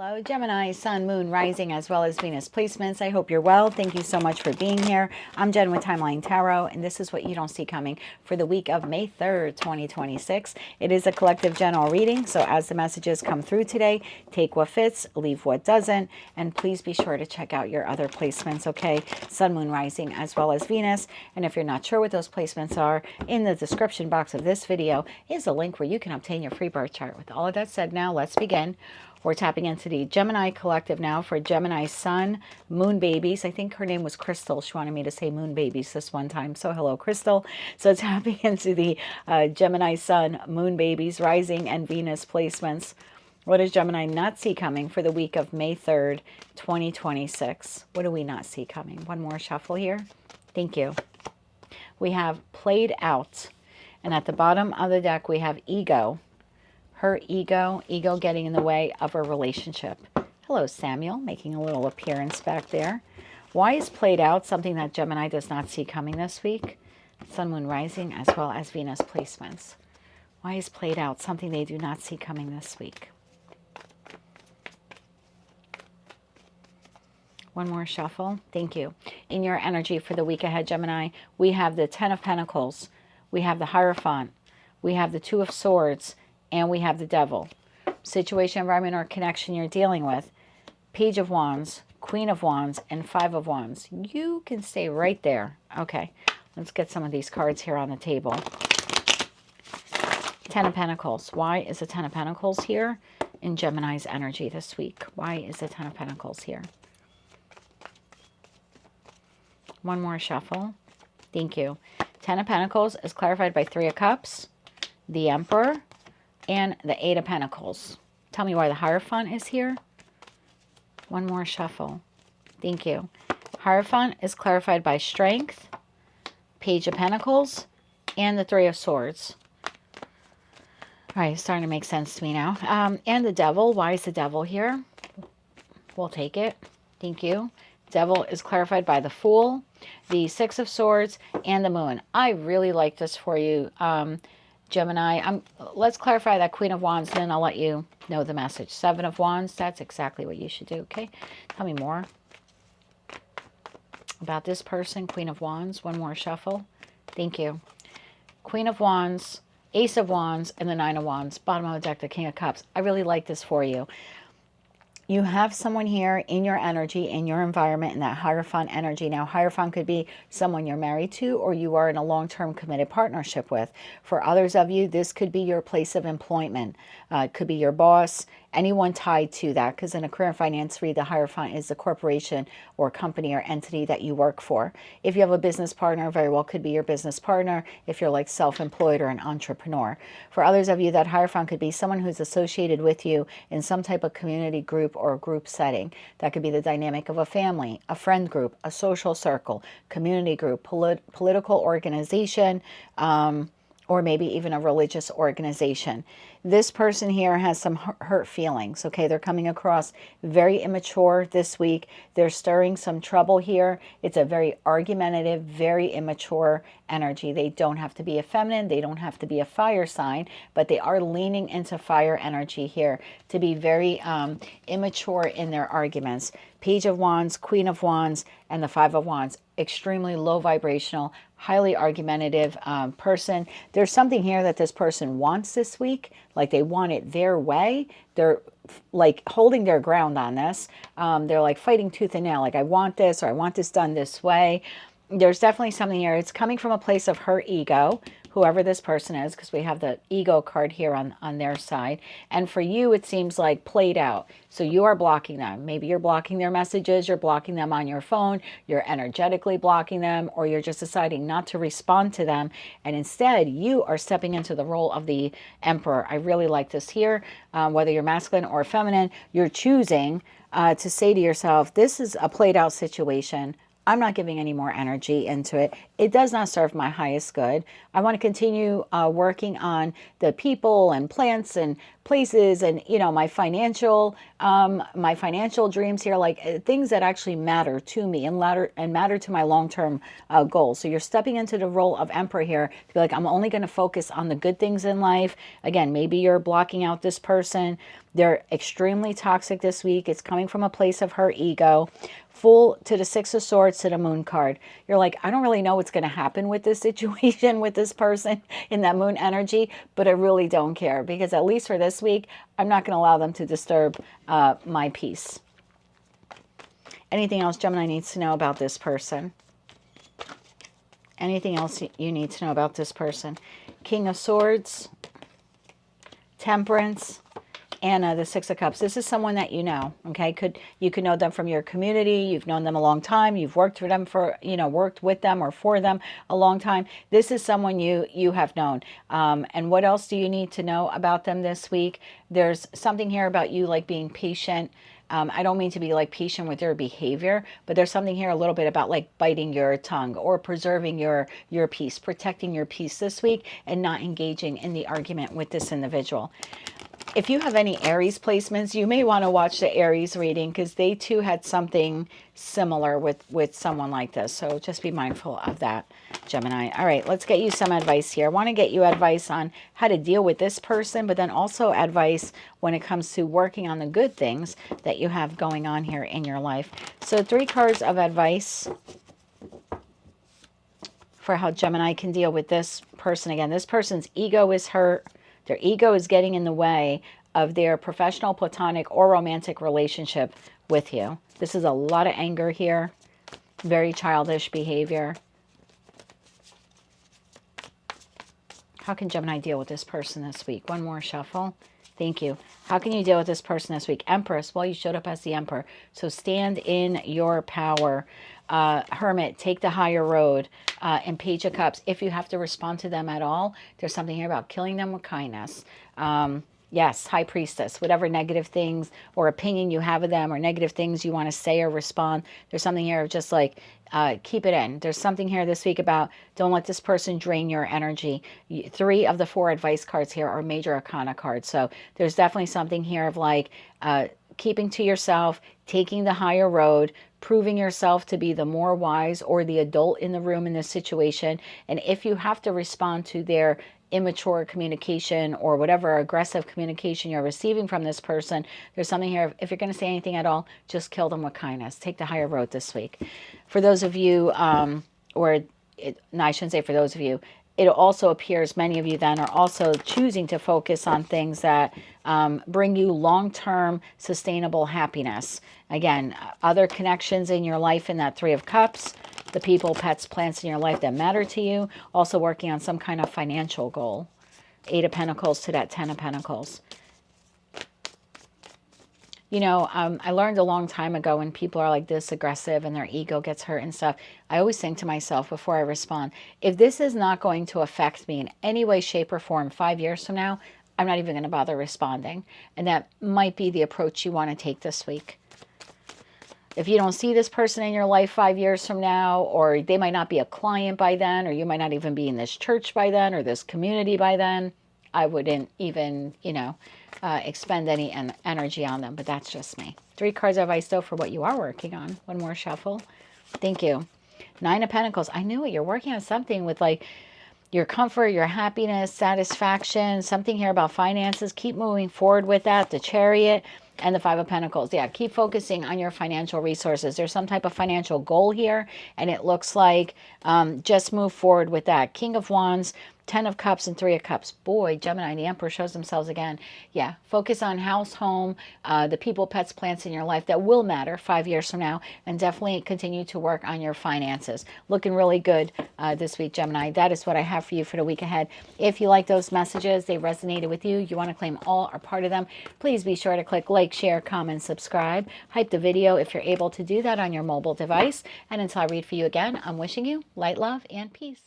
Hello, Gemini, Sun, Moon, Rising, as well as Venus placements. I hope you're well. Thank you so much for being here. I'm Jen with Timeline Tarot, and this is what you don't see coming for the week of May 3rd, 2026. It is a collective general reading, so as the messages come through today, take what fits, leave what doesn't, and please be sure to check out your other placements, okay? Sun, Moon, Rising, as well as Venus. And if you're not sure what those placements are, in the description box of this video is a link where you can obtain your free birth chart. With all of that said, now let's begin. We're tapping into the Gemini collective now for Gemini Sun, Moon Babies. I think her name was Crystal. She wanted me to say Moon Babies this one time. So hello, Crystal. So tapping into the Gemini Sun, Moon Babies, Rising, and Venus placements. What does Gemini not see coming for the week of May 3rd, 2026? What do we not see coming? One more shuffle here. Thank you. We have played out. And at the bottom of the deck, we have ego. Her ego getting in the way of a relationship. Hello, Samuel, making a little appearance back there. Why is played out something that Gemini does not see coming this week? Sun, Moon, Rising, as well as Venus placements. Why is played out something they do not see coming this week? One more shuffle. Thank you. In your energy for the week ahead, Gemini, we have the Ten of Pentacles. We have the Hierophant. We have the Two of Swords. And we have the Devil. Situation, environment, or connection you're dealing with. Page of Wands, Queen of Wands, and Five of Wands. You can stay right there. Okay, let's get some of these cards here on the table. Ten of Pentacles. Why is the Ten of Pentacles here in Gemini's energy this week? Why is the Ten of Pentacles here? One more shuffle. Thank you. Ten of Pentacles is clarified by Three of Cups, the Emperor, and the Eight of Pentacles. Tell me why the Hierophant is here. One more shuffle. Thank you. Hierophant is clarified by Strength, Page of Pentacles, and the Three of Swords. All right, it's starting to make sense to me now. And the Devil. Why is the Devil here? We'll take it. Thank you. Devil is clarified by the Fool, the Six of Swords, and the Moon. I really like this for you, Gemini. Let's clarify that Queen of Wands, and then I'll let you know the message. Seven of Wands, that's exactly what you should do, okay? Tell me more about this person, Queen of Wands. One more shuffle. Thank you. Queen of Wands, Ace of Wands, and the Nine of Wands. Bottom of the deck, the King of Cups. I really like this for you. You have someone here in your energy, in your environment, in that Hierophant energy. Now, Hierophant could be someone you're married to or you are in a long-term committed partnership with. For others of you, this could be your place of employment. It could be your boss, anyone tied to that, because in a career and finance read, the Hierophant is the corporation or company or entity that you work for. If you have a business partner, very well could be your business partner if you're like self-employed or an entrepreneur. For others of you, that Hierophant could be someone who's associated with you in some type of community group or a group setting. That could be the dynamic of a family, a friend group, a social circle, community group, political organization, or maybe even a religious organization. This person here has some hurt feelings, okay? They're coming across very immature this week. They're stirring some trouble here. It's a very argumentative, very immature energy. They don't have to be a feminine. They don't have to be a fire sign, but they are leaning into fire energy here to be very immature in their arguments. Page of Wands, Queen of Wands, and the Five of Wands. Extremely low vibrational, highly argumentative person. There's something here that this person wants this week, like they want it their way. They're like holding their ground on this. They're like fighting tooth and nail, like I want this or I want this done this way. There's definitely something here. It's coming from a place of her ego, whoever this person is, because we have the ego card here on their side. And for you, it seems like played out. So you are blocking them. Maybe you're blocking their messages, you're blocking them on your phone, you're energetically blocking them, or you're just deciding not to respond to them. And instead, you are stepping into the role of the Emperor. I really like this here. Whether you're masculine or feminine, you're choosing to say to yourself, this is a played out situation. I'm not giving any more energy into it. It does not serve my highest good. I want to continue working on the people and plants and places and, you know, my financial dreams here, like things that actually matter to me and matter to my long-term goals. So you're stepping into the role of emperor here to be like, I'm only going to focus on the good things in life. Again, maybe you're blocking out this person. They're extremely toxic this week. It's coming from a place of her ego. Fool to the Six of Swords to the Moon card. You're like, I don't really know what's going to happen with this situation with this person in that Moon energy, but I really don't care, because at least for this week, I'm not going to allow them to disturb my peace. Anything else Gemini needs to know about this person? Anything else you need to know about this person? King of Swords, Temperance, and the Six of Cups. This is someone that you know, okay? You could know them from your community. You've known them a long time. You've worked for them for, you know, worked with them or for them a long time. This is someone you have known. And what else do you need to know about them this week? There's something here about you like being patient. I don't mean to be like patient with their behavior, but there's something here a little bit about like biting your tongue or preserving your peace, protecting your peace this week and not engaging in the argument with this individual. If you have any Aries placements, you may want to watch the Aries reading, because they too had something similar with someone like this. So just be mindful of that, Gemini. All right, let's get you some advice here. I want to get you advice on how to deal with this person, but then also advice when it comes to working on the good things that you have going on here in your life. So 3 cards of advice for how Gemini can deal with this person. Again, this person's ego is hurt. Their ego is getting in the way of their professional, platonic, or romantic relationship with you. This is a lot of anger here. Very childish behavior. How can Gemini deal with this person this week? One more shuffle. Thank you. How can you deal with this person this week? Empress. Well, you showed up as the Emperor. So stand in your power. Hermit, take the higher road. And Page of Cups, if you have to respond to them at all, there's something here about killing them with kindness. Yes, High Priestess, whatever negative things or opinion you have of them or negative things you want to say or respond, there's something here of just like, keep it in. There's something here this week about don't let this person drain your energy. 3 of the 4 advice cards here are major arcana cards. So there's definitely something here of like keeping to yourself, taking the higher road, proving yourself to be the more wise or the adult in the room in this situation. And if you have to respond to their immature communication or whatever aggressive communication you're receiving from this person, there's something here. If you're going to say anything at all, just kill them with kindness. Take the higher road this week. For those of you, no, I shouldn't say for those of you, it also appears many of you then are also choosing to focus on things that bring you long-term sustainable happiness. Again, other connections in your life in that 3 of Cups, the people, pets, plants in your life that matter to you, also working on some kind of financial goal. 8 of Pentacles to that 10 of Pentacles. You know, I learned a long time ago when people are like this aggressive and their ego gets hurt and stuff, I always think to myself before I respond, if this is not going to affect me in any way, shape, or form 5 years from now, I'm not even going to bother responding. And that might be the approach you want to take this week. If you don't see this person in your life 5 years from now, or they might not be a client by then, or you might not even be in this church by then, or this community by then, I wouldn't even, you know, expend any energy on them. But that's just me. 3 cards of advice, though, for what you are working on. One more shuffle. Thank you. 9 of Pentacles. I knew it. You're working on something with like your comfort, your happiness, satisfaction, something here about finances. Keep moving forward with that. The Chariot and the 5 of Pentacles. Yeah, keep focusing on your financial resources. There's some type of financial goal here, and it looks like just move forward with that. King of Wands, 10 of Cups, and 3 of Cups. Boy, Gemini, the Emperor shows themselves again. Yeah, focus on house, home, the people, pets, plants in your life that will matter 5 years from now, and definitely continue to work on your finances. Looking really good this week, Gemini. That is what I have for you for the week ahead. If you like those messages, they resonated with you, you want to claim all or part of them, please be sure to click like, share, comment, subscribe. Hype the video if you're able to do that on your mobile device. And until I read for you again, I'm wishing you light, love, and peace.